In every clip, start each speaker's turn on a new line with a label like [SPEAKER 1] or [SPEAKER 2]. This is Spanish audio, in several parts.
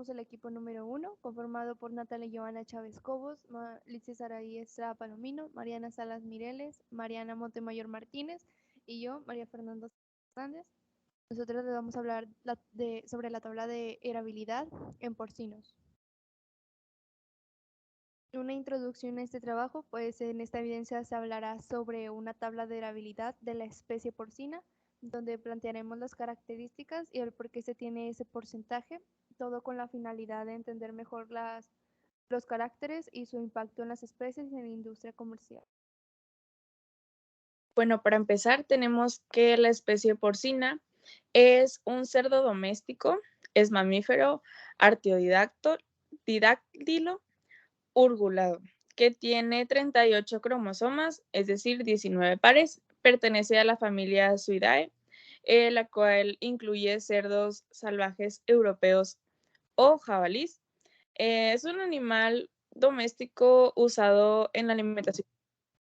[SPEAKER 1] somos el equipo número 1, conformado por Natalia Joana Chávez Cobos, Licia Saraí Estrada Palomino, Mariana Salas Mireles, Mariana Montemayor Martínez y yo, María Fernanda Hernández. Nosotros les vamos a hablar sobre la tabla de erabilidad en porcinos. Una introducción a este trabajo, pues en esta evidencia se hablará sobre una tabla de erabilidad de la especie porcina, donde plantearemos las características y el por qué se tiene ese porcentaje, todo con la finalidad de entender mejor los caracteres y su impacto en las especies y en la industria comercial.
[SPEAKER 2] Bueno, para empezar tenemos que la especie porcina es un cerdo doméstico, es mamífero, artiodidáctilo, urgulado, que tiene 38 cromosomas, es decir, 19 pares, pertenece a la familia Suidae, la cual incluye cerdos salvajes europeos o jabalís. Es un animal doméstico usado en la alimentación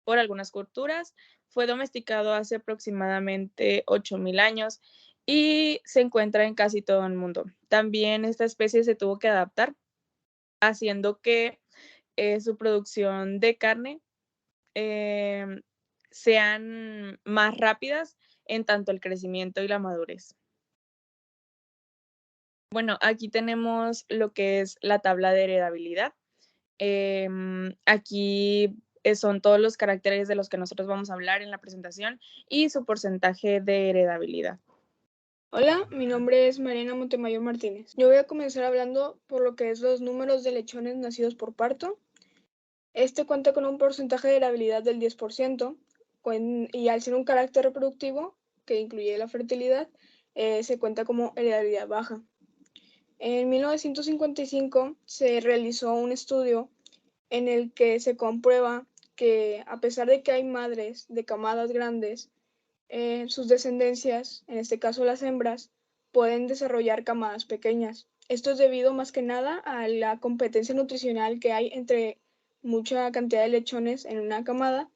[SPEAKER 2] por algunas culturas. Fue domesticado hace aproximadamente 8.000 años y se encuentra en casi todo el mundo. También esta especie se tuvo que adaptar, haciendo que su producción de carne sean más rápidas en tanto el crecimiento y la madurez. Bueno, aquí tenemos lo que es la tabla de heredabilidad. Aquí son todos los caracteres de los que nosotros vamos a hablar en la presentación y su porcentaje de heredabilidad.
[SPEAKER 3] Hola, mi nombre es Mariana Montemayor Martínez. Yo voy a comenzar hablando por lo que es los números de lechones nacidos por parto. Este cuenta con un porcentaje de heredabilidad del 10%, y al ser un carácter reproductivo, que incluye la fertilidad, se cuenta como heredabilidad baja. En 1955 se realizó un estudio en el que se comprueba que a pesar de que hay madres de camadas grandes, sus descendencias, en este caso las hembras, pueden desarrollar camadas pequeñas. Esto es debido más que nada a la competencia nutricional que hay entre mucha cantidad de lechones en una camada,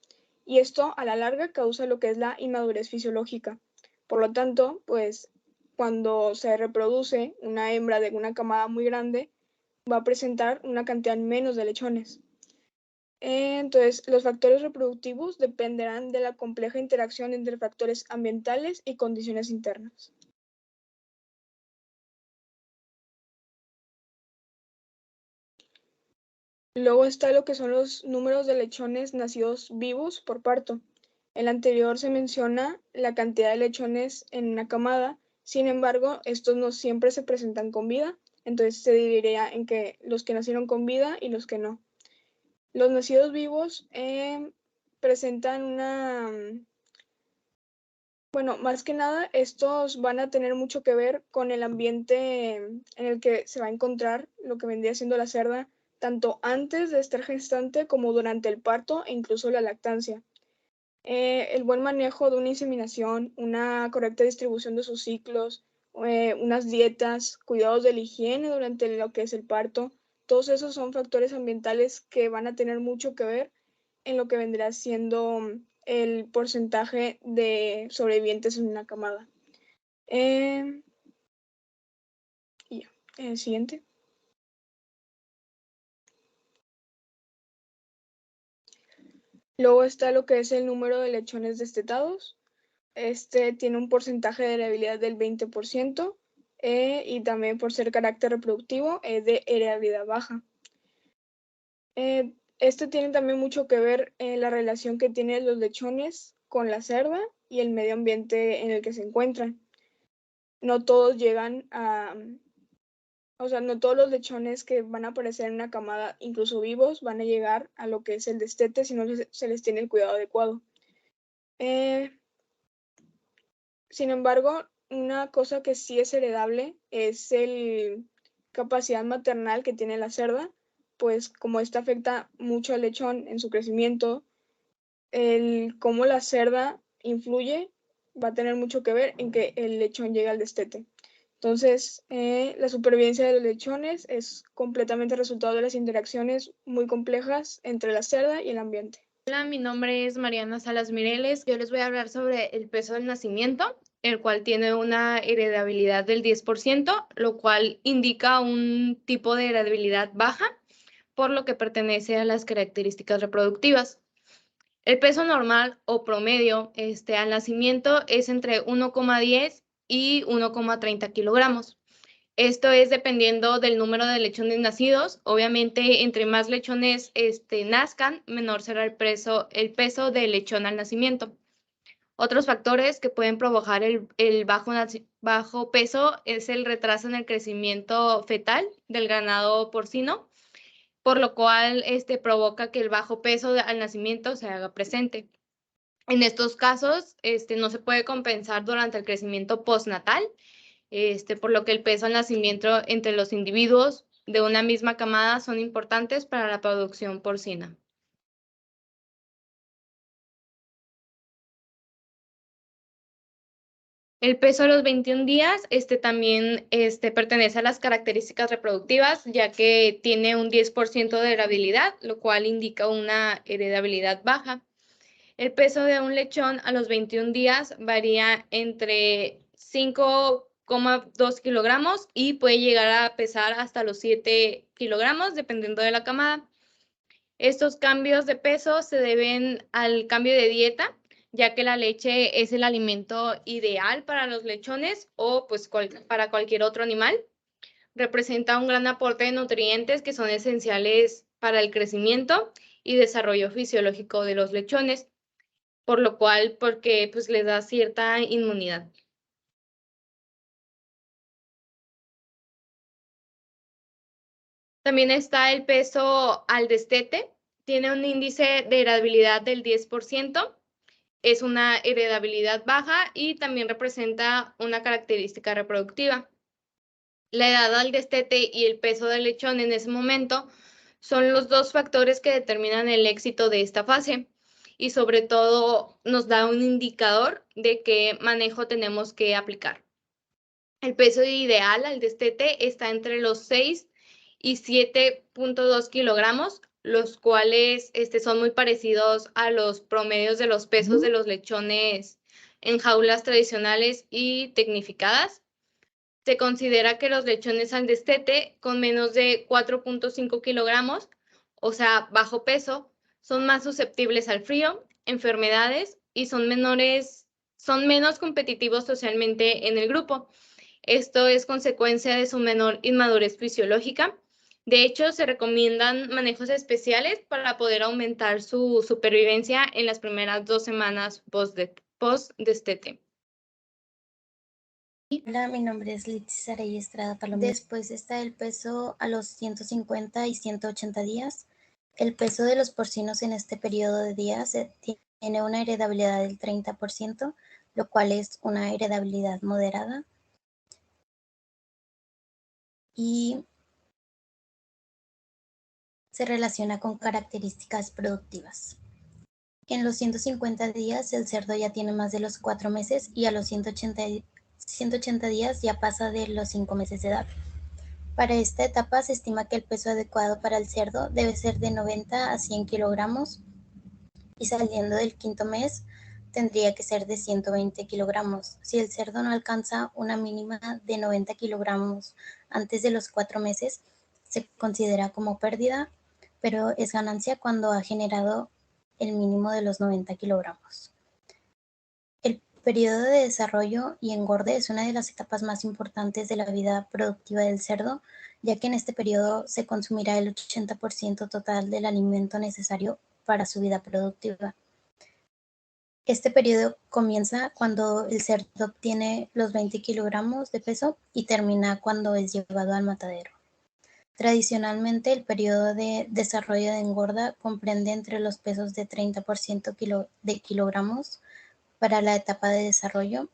[SPEAKER 3] y esto a la larga causa lo que es la inmadurez fisiológica. Por lo tanto, pues cuando se reproduce una hembra de una camada muy grande, va a presentar una cantidad menos de lechones. Entonces, los factores reproductivos dependerán de la compleja interacción entre factores ambientales y condiciones internas. Luego está lo que son los números de lechones nacidos vivos por parto. El anterior se menciona la cantidad de lechones en una camada, sin embargo, estos no siempre se presentan con vida, entonces se dividiría en que los que nacieron con vida y los que no. Los nacidos vivos presentan bueno, más que nada, estos van a tener mucho que ver con el ambiente en el que se va a encontrar lo que vendría siendo la cerda, tanto antes de estar gestante como durante el parto e incluso la lactancia. El buen manejo de una inseminación, una correcta distribución de sus ciclos, unas dietas, cuidados de la higiene durante lo que es el parto, todos esos son factores ambientales que van a tener mucho que ver en lo que vendrá siendo el porcentaje de sobrevivientes en una camada. Y ya, siguiente. Luego está lo que es el número de lechones destetados. Este tiene un porcentaje de heredabilidad del 20%, y también por ser carácter reproductivo es de heredabilidad baja. Este tiene también mucho que ver en la relación que tienen los lechones con la cerda y el medio ambiente en el que se encuentran. No todos llegan a, o sea, no todos los lechones que van a aparecer en una camada, incluso vivos, van a llegar a lo que es el destete si no se les tiene el cuidado adecuado. Sin embargo, una cosa que sí es heredable es la capacidad maternal que tiene la cerda, pues como esta afecta mucho al lechón en su crecimiento, el cómo la cerda influye va a tener mucho que ver en que el lechón llegue al destete. Entonces, la supervivencia de los lechones es completamente resultado de las interacciones muy complejas entre la cerda y el ambiente.
[SPEAKER 4] Hola, mi nombre es Mariana Salas Mireles. Yo les voy a hablar sobre el peso del nacimiento. el cual tiene una heredabilidad del 10%, lo cual indica un tipo de heredabilidad baja, por lo que pertenece a las características reproductivas. El peso normal o promedio al nacimiento es entre 1,10 y 1,30 kilogramos. Esto es dependiendo del número de lechones nacidos. Obviamente, entre más lechones nazcan, menor será el peso del lechón al nacimiento. Otros factores que pueden provocar el bajo peso es el retraso en el crecimiento fetal del ganado porcino, por lo cual provoca que el bajo peso al nacimiento se haga presente. En estos casos, no se puede compensar durante el crecimiento postnatal, por lo que el peso al nacimiento entre los individuos de una misma camada son importantes para la producción porcina. El peso a los 21 días también pertenece a las características reproductivas, ya que tiene un 10% de heredabilidad, lo cual indica una heredabilidad baja. El peso de un lechón a los 21 días varía entre 5,2 kilogramos y puede llegar a pesar hasta los 7 kilogramos, dependiendo de la camada. Estos cambios de peso se deben al cambio de dieta, ya que la leche es el alimento ideal para los lechones o pues para cualquier otro animal. Representa un gran aporte de nutrientes que son esenciales para el crecimiento y desarrollo fisiológico de los lechones, porque pues les da cierta inmunidad. También está el peso al destete. Tiene un índice de heredabilidad del 10%. Es una heredabilidad baja y también representa una característica reproductiva. La edad al destete y el peso del lechón en ese momento son los dos factores que determinan el éxito de esta fase y sobre todo nos da un indicador de qué manejo tenemos que aplicar. El peso ideal al destete está entre los 6 y 7,2 kilogramos, los cuales son muy parecidos a los promedios de los pesos de los lechones en jaulas tradicionales y tecnificadas. Se considera que los lechones al destete con menos de 4,5 kilogramos, o sea, bajo peso, son más susceptibles al frío, enfermedades y son menos competitivos socialmente en el grupo. Esto es consecuencia de su menor inmadurez fisiológica. De hecho, se recomiendan manejos especiales para poder aumentar su supervivencia en las primeras 2 semanas post-destete.
[SPEAKER 5] Hola, mi nombre es Leticia Arey Estrada Palomino. Después está el peso a los 150 y 180 días. El peso de los porcinos en este periodo de días tiene una heredabilidad del 30%, lo cual es una heredabilidad moderada. Y se relaciona con características productivas. En los 150 días el cerdo ya tiene más de los 4 meses y a los 180 días ya pasa de los 5 meses de edad. Para esta etapa se estima que el peso adecuado para el cerdo debe ser de 90 a 100 kilogramos y saliendo del 5º mes tendría que ser de 120 kilogramos. Si el cerdo no alcanza una mínima de 90 kilogramos antes de los 4 meses, se considera como pérdida, pero es ganancia cuando ha generado el mínimo de los 90 kilogramos. El periodo de desarrollo y engorde es una de las etapas más importantes de la vida productiva del cerdo, ya que en este periodo se consumirá el 80% total del alimento necesario para su vida productiva. Este periodo comienza cuando el cerdo obtiene los 20 kilogramos de peso y termina cuando es llevado al matadero. Tradicionalmente, el periodo de desarrollo de engorda comprende entre los pesos de 30% de kilogramos para la etapa de desarrollo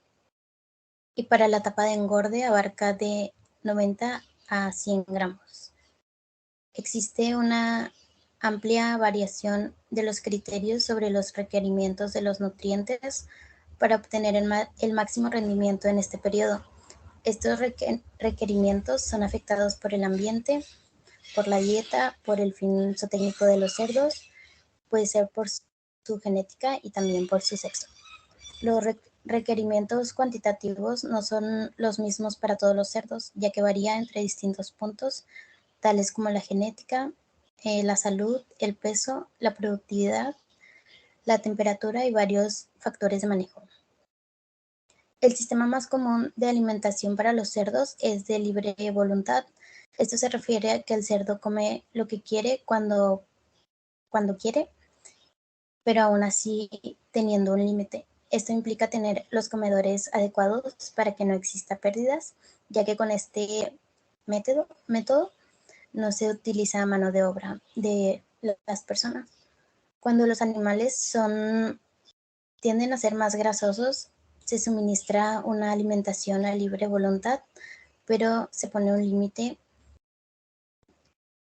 [SPEAKER 5] y para la etapa de engorde abarca de 90 a 100 gramos. Existe una amplia variación de los criterios sobre los requerimientos de los nutrientes para obtener el máximo rendimiento en este periodo. Estos requerimientos son afectados por el ambiente, por la dieta, por el fin zootécnico de los cerdos, puede ser por su genética y también por su sexo. requerimientos cuantitativos no son los mismos para todos los cerdos, ya que varía entre distintos puntos, tales como la genética, la salud, el peso, la productividad, la temperatura y varios factores de manejo. El sistema más común de alimentación para los cerdos es de libre voluntad. Esto se refiere a que el cerdo come lo que quiere cuando quiere, pero aún así teniendo un límite. Esto implica tener los comedores adecuados para que no exista pérdidas, ya que con este método no se utiliza mano de obra de las personas. Cuando los animales tienden a ser más grasosos, se suministra una alimentación a libre voluntad, pero se pone un límite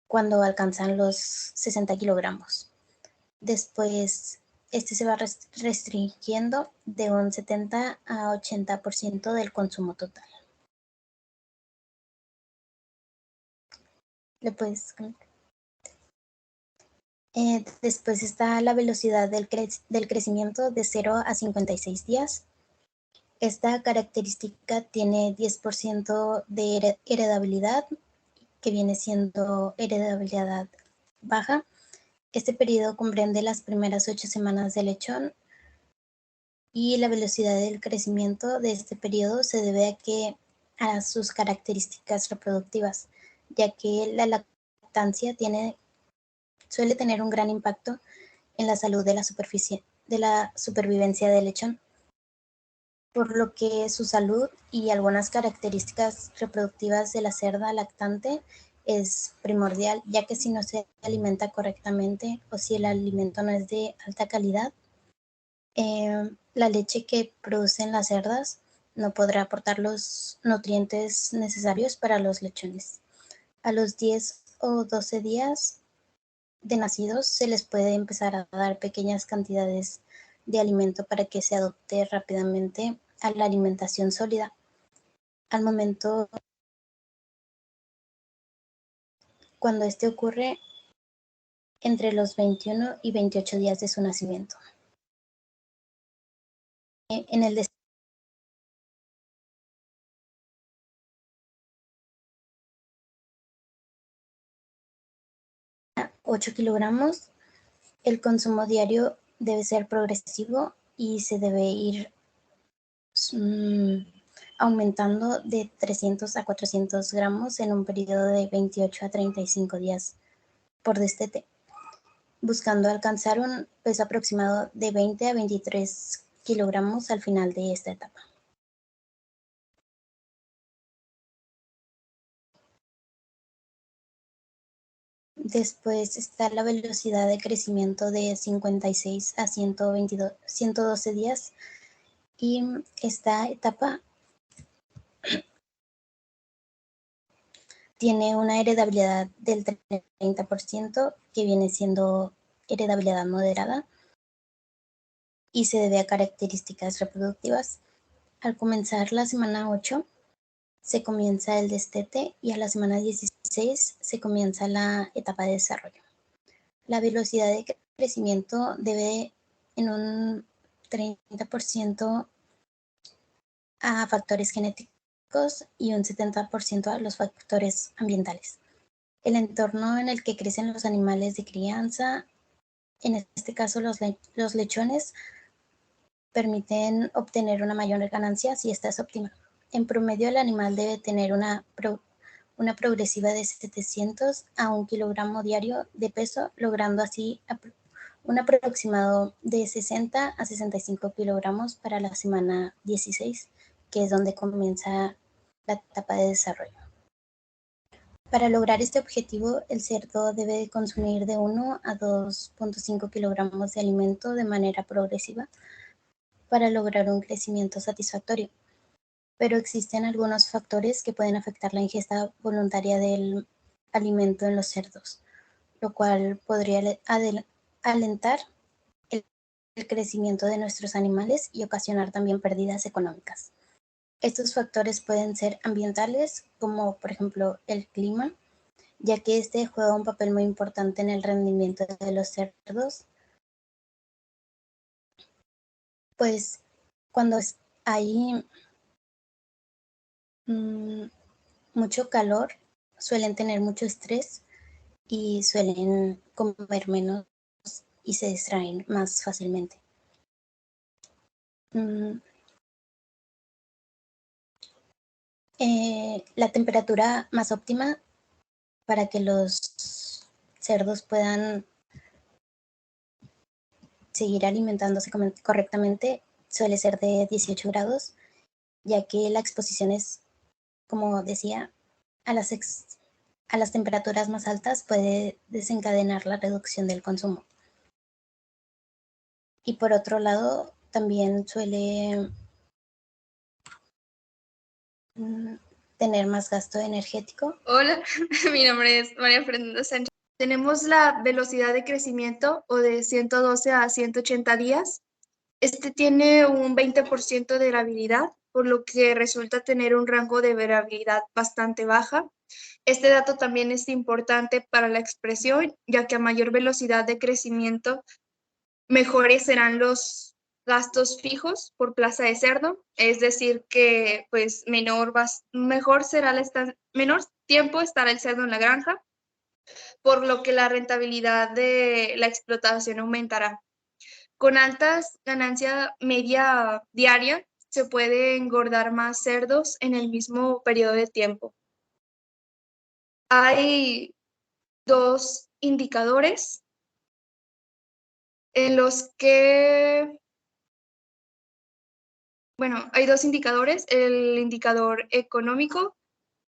[SPEAKER 5] cuando alcanzan los 60 kilogramos. Después, este se va restringiendo de un 70 a 80% del consumo total. Después está la velocidad del crecimiento de 0 a 56 días. Esta característica tiene 10% de heredabilidad, que viene siendo heredabilidad baja. Este periodo comprende las primeras 8 semanas del lechón y la velocidad del crecimiento de este periodo se debe a sus características reproductivas, ya que la lactancia suele tener un gran impacto en la salud de la supervivencia del lechón, por lo que su salud y algunas características reproductivas de la cerda lactante es primordial, ya que si no se alimenta correctamente o si el alimento no es de alta calidad, la leche que producen las cerdas no podrá aportar los nutrientes necesarios para los lechones. A los 10 o 12 días de nacidos se les puede empezar a dar pequeñas cantidades de alimento para que se adopte rápidamente a la alimentación sólida. Al momento, cuando este ocurre entre los 21 y 28 días de su nacimiento. En el 8 kilogramos, el consumo diario debe ser progresivo y se debe ir aumentando de 300 a 400 gramos en un periodo de 28 a 35 días por destete, buscando alcanzar un peso aproximado de 20 a 23 kilogramos al final de esta etapa. Después está la velocidad de crecimiento de 56 a 112 días y esta etapa tiene una heredabilidad del 30%, que viene siendo heredabilidad moderada, y se debe a características reproductivas. Al comenzar la semana 8, se comienza el destete y a la semana 16 se comienza la etapa de desarrollo. La velocidad de crecimiento debe en un 30% a factores genéticos y un 70% a los factores ambientales. El entorno en el que crecen los animales de crianza, en este caso los lechones, permiten obtener una mayor ganancia si esta es óptima. En promedio, el animal debe tener una progresiva de 700 a 1 kilogramo diario de peso, logrando así un aproximado de 60 a 65 kilogramos para la semana 16, que es donde comienza la etapa de desarrollo. Para lograr este objetivo, el cerdo debe consumir de 1 a 2.5 kilogramos de alimento de manera progresiva para lograr un crecimiento satisfactorio. Pero existen algunos factores que pueden afectar la ingesta voluntaria del alimento en los cerdos, lo cual podría alentar el crecimiento de nuestros animales y ocasionar también pérdidas económicas. Estos factores pueden ser ambientales, como por ejemplo el clima, ya que este juega un papel muy importante en el rendimiento de los cerdos, pues cuando hay mucho calor, suelen tener mucho estrés y suelen comer menos y se distraen más fácilmente. La temperatura más óptima para que los cerdos puedan seguir alimentándose correctamente suele ser de 18 grados, ya que la exposición es, como decía, a las temperaturas más altas puede desencadenar la reducción del consumo. Y por otro lado, también suele tener más gasto energético.
[SPEAKER 6] Hola, mi nombre es María Fernanda Sánchez. Tenemos la velocidad de crecimiento o de 112 a 180 días. Este tiene un 20% de variabilidad, por lo que resulta tener un rango de variabilidad bastante baja. Este dato también es importante para la expresión, ya que a mayor velocidad de crecimiento, mejores serán los gastos fijos por plaza de cerdo, es decir que pues menor tiempo estará el cerdo en la granja, por lo que la rentabilidad de la explotación aumentará. Con altas ganancias media diaria se puede engordar más cerdos en el mismo periodo de tiempo. Hay dos indicadores en los que hay dos indicadores, el indicador económico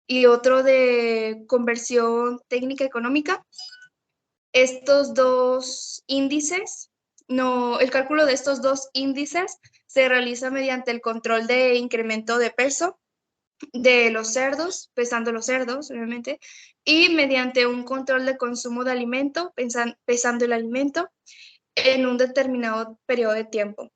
[SPEAKER 6] y otro de conversión técnica económica. Estos dos índices, el cálculo de estos dos índices se realiza mediante el control de incremento de peso de los cerdos, pesando los cerdos, obviamente, y mediante un control de consumo de alimento, pesando el alimento en un determinado periodo de tiempo.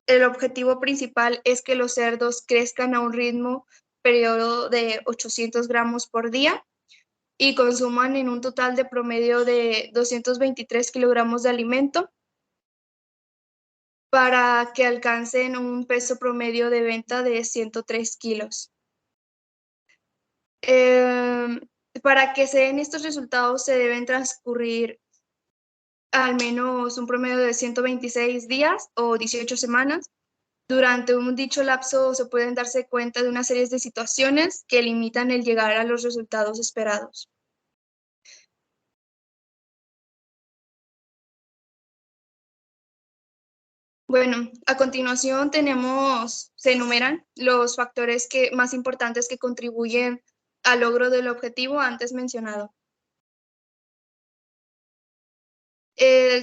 [SPEAKER 6] El objetivo principal es que los cerdos crezcan a un ritmo periodo de 800 gramos por día y consuman en un total de promedio de 223 kilogramos de alimento para que alcancen un peso promedio de venta de 103 kilos. Para que se den estos resultados se deben transcurrir al menos un promedio de 126 días o 18 semanas. Durante un dicho lapso se pueden darse cuenta de una serie de situaciones que limitan el llegar a los resultados esperados. Bueno, a continuación se enumeran los factores más importantes que contribuyen al logro del objetivo antes mencionado.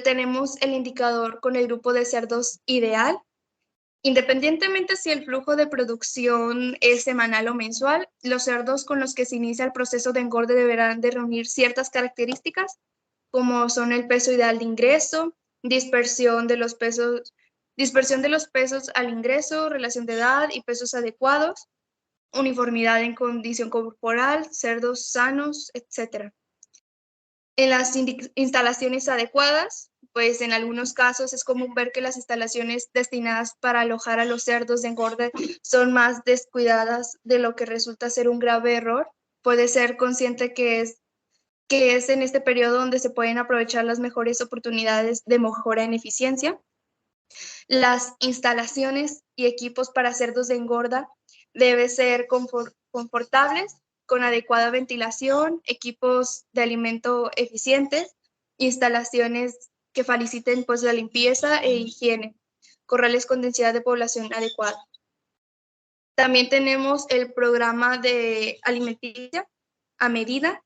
[SPEAKER 6] Tenemos el indicador con el grupo de cerdos ideal. Independientemente si el flujo de producción es semanal o mensual, los cerdos con los que se inicia el proceso de engorde deberán de reunir ciertas características, como son el peso ideal de ingreso, dispersión de los pesos al ingreso, relación de edad y pesos adecuados, uniformidad en condición corporal, cerdos sanos, etc. En las instalaciones adecuadas, pues en algunos casos es común ver que las instalaciones destinadas para alojar a los cerdos de engorde son más descuidadas, de lo que resulta ser un grave error. Puede ser consciente que es en este periodo donde se pueden aprovechar las mejores oportunidades de mejora en eficiencia. Las instalaciones y equipos para cerdos de engorda deben ser confortables, con adecuada ventilación, equipos de alimento eficientes, instalaciones que faciliten pues la limpieza e higiene, corrales con densidad de población adecuada. También tenemos el programa de alimenticia a medida.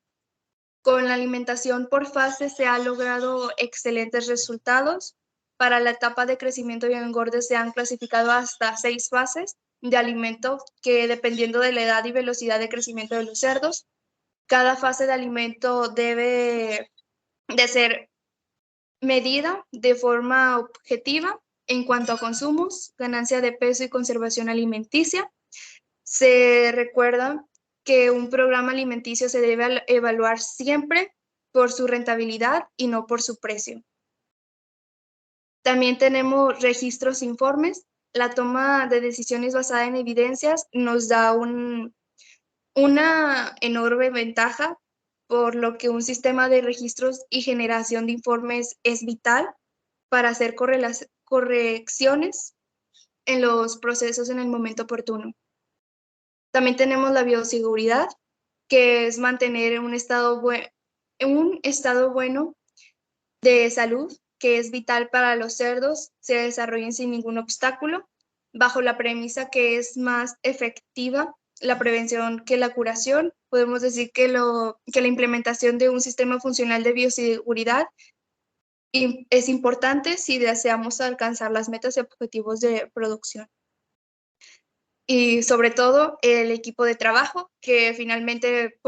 [SPEAKER 6] Con la alimentación por fase se han logrado excelentes resultados. Para la etapa de crecimiento y engorde se han clasificado hasta 6 fases de alimento que, dependiendo de la edad y velocidad de crecimiento de los cerdos, cada fase de alimento debe de ser medida de forma objetiva en cuanto a consumos, ganancia de peso y conservación alimenticia. Se recuerda que un programa alimenticio se debe evaluar siempre por su rentabilidad y no por su precio. También tenemos registros e informes. la toma de decisiones basada en evidencias nos da una enorme ventaja, por lo que un sistema de registros y generación de informes es vital para hacer correcciones en los procesos en el momento oportuno. También tenemos la bioseguridad, que es mantener un estado bueno de salud, que es vital para los cerdos, se desarrollen sin ningún obstáculo, bajo la premisa que es más efectiva la prevención que la curación. Podemos decir que la implementación de un sistema funcional de bioseguridad es importante si deseamos alcanzar las metas y objetivos de producción. Y sobre todo el equipo de trabajo, que finalmente,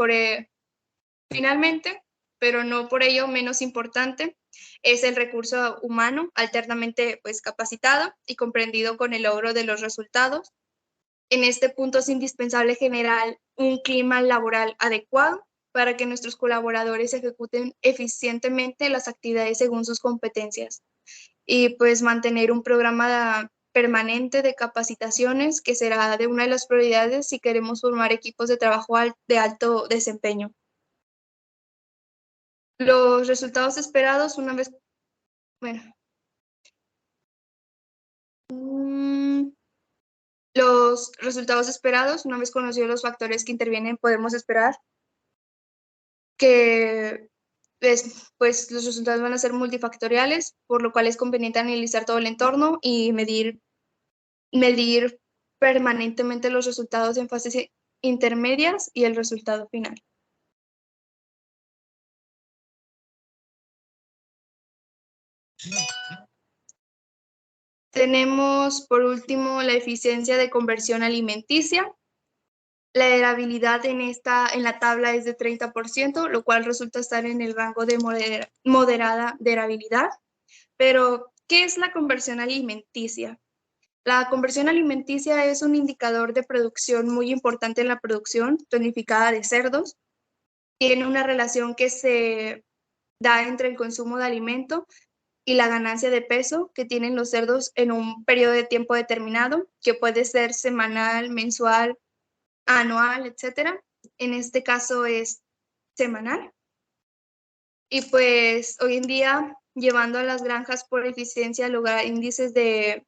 [SPEAKER 6] pero no por ello menos importante, es el recurso humano alternamente capacitado y comprendido con el logro de los resultados. En este punto es indispensable generar un clima laboral adecuado para que nuestros colaboradores ejecuten eficientemente las actividades según sus competencias y mantener un programa permanente de capacitaciones que será de una de las prioridades si queremos formar equipos de trabajo de alto desempeño. Los resultados esperados los resultados esperados, una vez conocidos los factores que intervienen, podemos esperar que los resultados van a ser multifactoriales, por lo cual es conveniente analizar todo el entorno y medir permanentemente los resultados en fases intermedias y el resultado final. Tenemos, por último, la eficiencia de conversión alimenticia. La heredabilidad en la tabla es de 30%, lo cual resulta estar en el rango de moderada heredabilidad. Pero, ¿qué es la conversión alimenticia? La conversión alimenticia es un indicador de producción muy importante en la producción tonificada de cerdos. Tiene una relación que se da entre el consumo de alimento y la ganancia de peso que tienen los cerdos en un periodo de tiempo determinado, que puede ser semanal, mensual, anual, etc. En este caso es semanal. Y hoy en día, llevando a las granjas por eficiencia a lograr índices de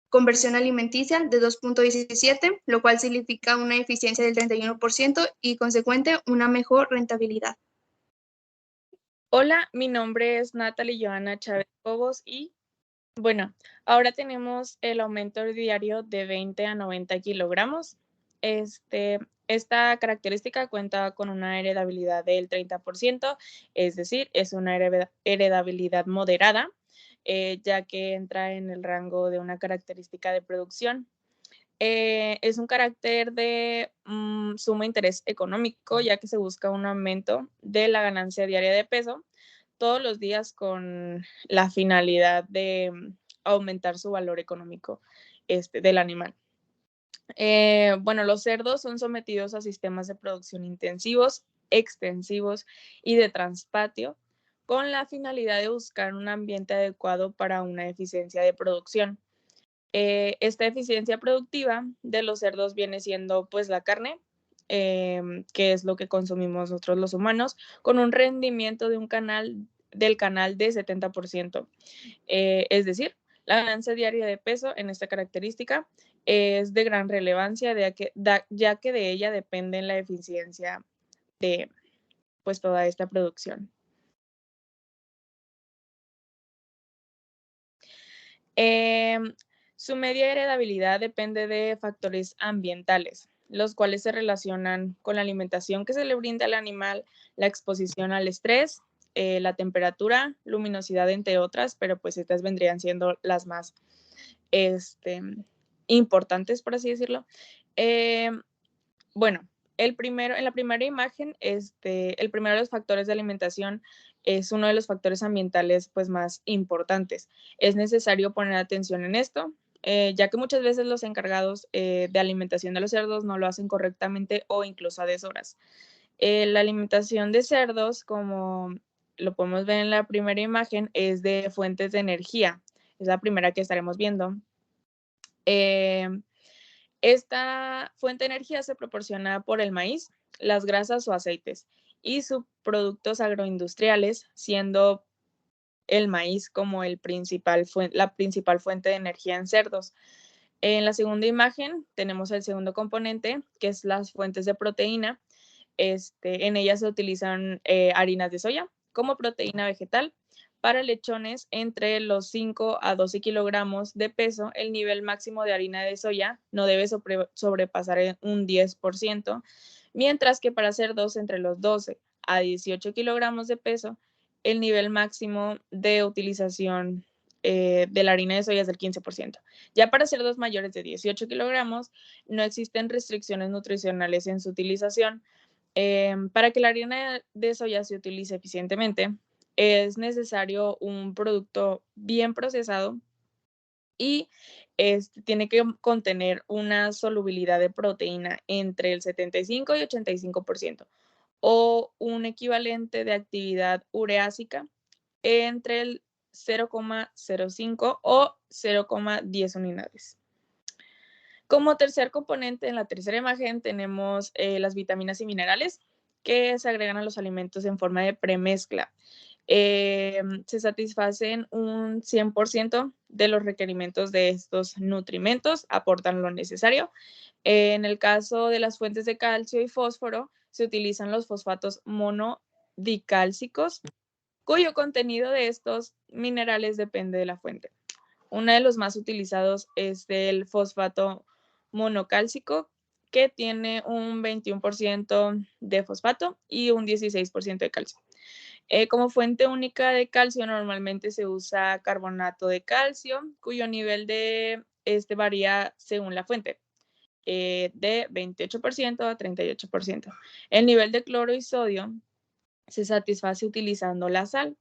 [SPEAKER 6] conversión alimenticia de 2.17, lo cual significa una eficiencia del 31% y consecuente una mejor rentabilidad.
[SPEAKER 2] Hola, mi nombre es Natalie Joana Chávez Cobos y bueno, ahora tenemos el aumento diario de 20 a 90 kilogramos. Esta característica cuenta con una heredabilidad del 30%, es decir, es una heredabilidad moderada, ya que entra en el rango de una característica de producción. Es un carácter de sumo interés económico, ya que se busca un aumento de la ganancia diaria de peso todos los días con la finalidad de aumentar su valor económico del animal. Los cerdos son sometidos a sistemas de producción intensivos, extensivos y de transpatio con la finalidad de buscar un ambiente adecuado para una eficiencia de producción. Esta eficiencia productiva de los cerdos viene siendo la carne, que es lo que consumimos nosotros los humanos, con un rendimiento del canal de 70%. Es decir, la ganancia diaria de peso en esta característica es de gran relevancia, ya que de ella depende la eficiencia de toda esta producción. Su media heredabilidad depende de factores ambientales, los cuales se relacionan con la alimentación que se le brinda al animal, la exposición al estrés, la temperatura, luminosidad, entre otras, pero estas vendrían siendo las más importantes, por así decirlo. En la primera imagen, el primero de los factores de alimentación es uno de los factores ambientales más importantes. Es necesario poner atención en esto, ya que muchas veces los encargados de alimentación de los cerdos no lo hacen correctamente o incluso a deshoras. La alimentación de cerdos, como lo podemos ver en la primera imagen, es de fuentes de energía. Es la primera que estaremos viendo. Esta fuente de energía se proporciona por el maíz, las grasas o aceites y subproductos agroindustriales, siendo el maíz como la principal fuente de energía en cerdos. En la segunda imagen tenemos el segundo componente, que es las fuentes de proteína. En ellas se utilizan harinas de soya como proteína vegetal. Para lechones entre los 5 a 12 kilogramos de peso, el nivel máximo de harina de soya no debe sobrepasar un 10%, mientras que para cerdos entre los 12 a 18 kilogramos de peso, el nivel máximo de utilización de la harina de soya es del 15%. Ya para cerdos mayores de 18 kilogramos, no existen restricciones nutricionales en su utilización. Para que la harina de soya se utilice eficientemente, es necesario un producto bien procesado y tiene que contener una solubilidad de proteína entre el 75 y 85% o un equivalente de actividad ureásica entre el 0,05 o 0,10 unidades. Como tercer componente, en la tercera imagen tenemos las vitaminas y minerales que se agregan a los alimentos en forma de premezcla. Se satisfacen un 100% de los requerimientos de estos nutrimentos, aportan lo necesario. En el caso de las fuentes de calcio y fósforo, se utilizan los fosfatos monodicálcicos, cuyo contenido de estos minerales depende de la fuente. Uno de los más utilizados es el fosfato monocálcico, que tiene un 21% de fosfato y un 16% de calcio. Como fuente única de calcio normalmente se usa carbonato de calcio, cuyo nivel de varía según la fuente, de 28% a 38%. El nivel de cloro y sodio se satisface utilizando la sal.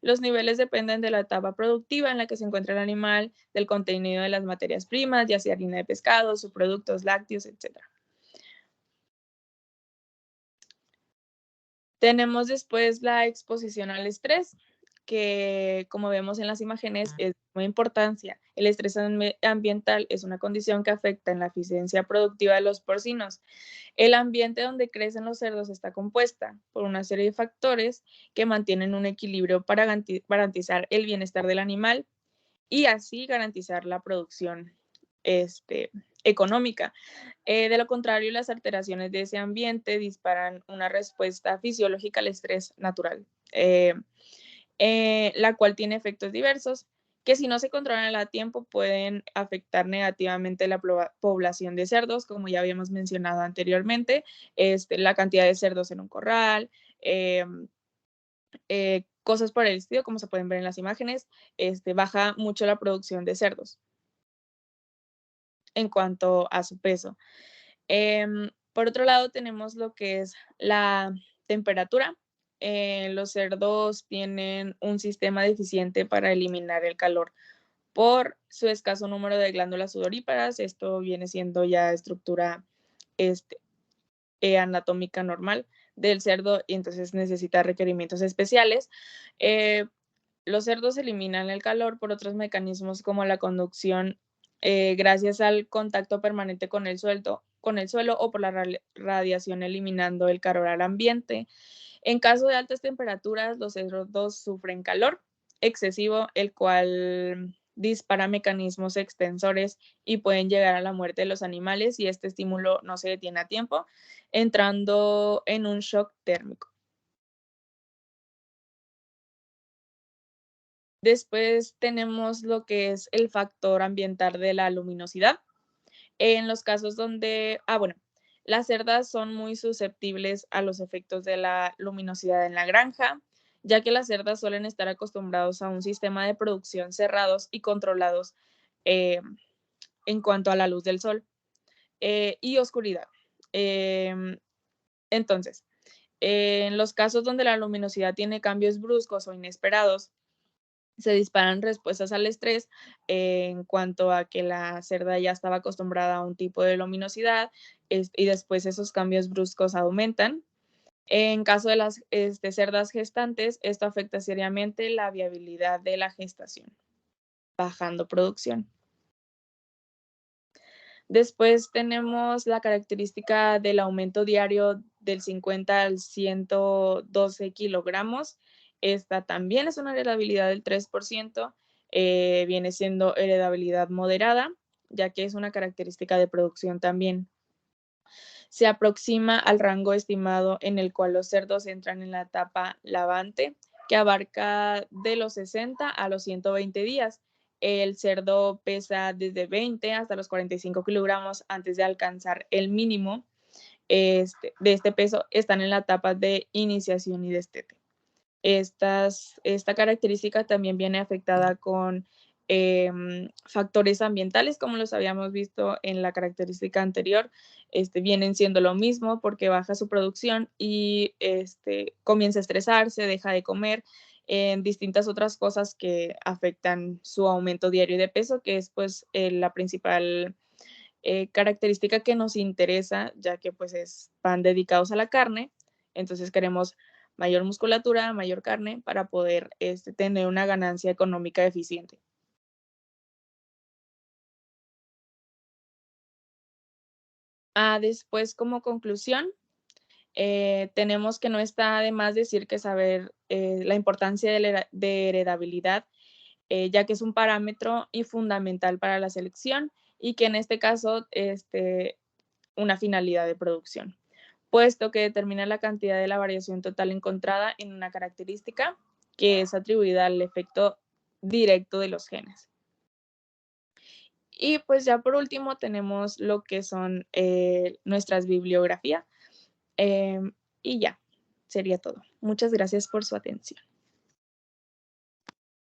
[SPEAKER 2] Los niveles dependen de la etapa productiva en la que se encuentra el animal, del contenido de las materias primas, ya sea harina de pescado, subproductos lácteos, etc. Tenemos después la exposición al estrés, que como vemos en las imágenes es de muy importancia. El estrés ambiental es una condición que afecta en la eficiencia productiva de los porcinos. El ambiente donde crecen los cerdos está compuesta por una serie de factores que mantienen un equilibrio para garantizar el bienestar del animal y así garantizar la producción económica. De lo contrario, las alteraciones de ese ambiente disparan una respuesta fisiológica al estrés natural, la cual tiene efectos diversos que si no se controlan a tiempo pueden afectar negativamente la población de cerdos, como ya habíamos mencionado anteriormente, la cantidad de cerdos en un corral, cosas por el estilo, como se pueden ver en las imágenes, baja mucho la producción de cerdos en cuanto a su peso. Por otro lado, tenemos lo que es la temperatura. Los cerdos tienen un sistema deficiente para eliminar el calor por su escaso número de glándulas sudoríparas. Esto viene siendo ya estructura anatómica normal del cerdo y entonces necesita requerimientos especiales. Los cerdos eliminan el calor por otros mecanismos como la conducción gracias al contacto permanente con el suelo o por la radiación eliminando el calor al ambiente. En caso de altas temperaturas, los cerdos sufren calor excesivo, el cual dispara mecanismos extensores y pueden llegar a la muerte de los animales si este estímulo no se detiene a tiempo, entrando en un shock térmico. Después tenemos lo que es el factor ambiental de la luminosidad. En los casos donde, las cerdas son muy susceptibles a los efectos de la luminosidad en la granja, ya que las cerdas suelen estar acostumbrados a un sistema de producción cerrados y controlados en cuanto a la luz del sol y oscuridad. Entonces, en los casos donde la luminosidad tiene cambios bruscos o inesperados, se disparan respuestas al estrés en cuanto a que la cerda ya estaba acostumbrada a un tipo de luminosidad y después esos cambios bruscos aumentan. En caso de las cerdas gestantes, esto afecta seriamente la viabilidad de la gestación, bajando producción. Después tenemos la característica del aumento diario del 50 al 112 kilogramos. Esta también es una heredabilidad del 3%. Viene siendo heredabilidad moderada, ya que es una característica de producción también. Se aproxima al rango estimado en el cual los cerdos entran en la etapa lavante, que abarca de los 60 a los 120 días. El cerdo pesa desde 20 hasta los 45 kilogramos antes de alcanzar el mínimo de este peso. Están en la etapa de iniciación y destete. Esta característica también viene afectada con factores ambientales, como los habíamos visto en la característica anterior. Vienen siendo lo mismo porque baja su producción y comienza a estresarse, deja de comer, en distintas otras cosas que afectan su aumento diario de peso, que es pues la principal característica que nos interesa, ya que pues van dedicados a la carne. Entonces queremos mayor musculatura, mayor carne para poder tener una ganancia económica eficiente. Después, como conclusión, tenemos que no está de más decir que saber la importancia de heredabilidad, ya que es un parámetro y fundamental para la selección y que en este caso una finalidad de producción, puesto que determina la cantidad de la variación total encontrada en una característica que es atribuida al efecto directo de los genes. Y pues ya por último tenemos lo que son nuestras bibliografías. Y ya, sería todo. Muchas gracias por su atención.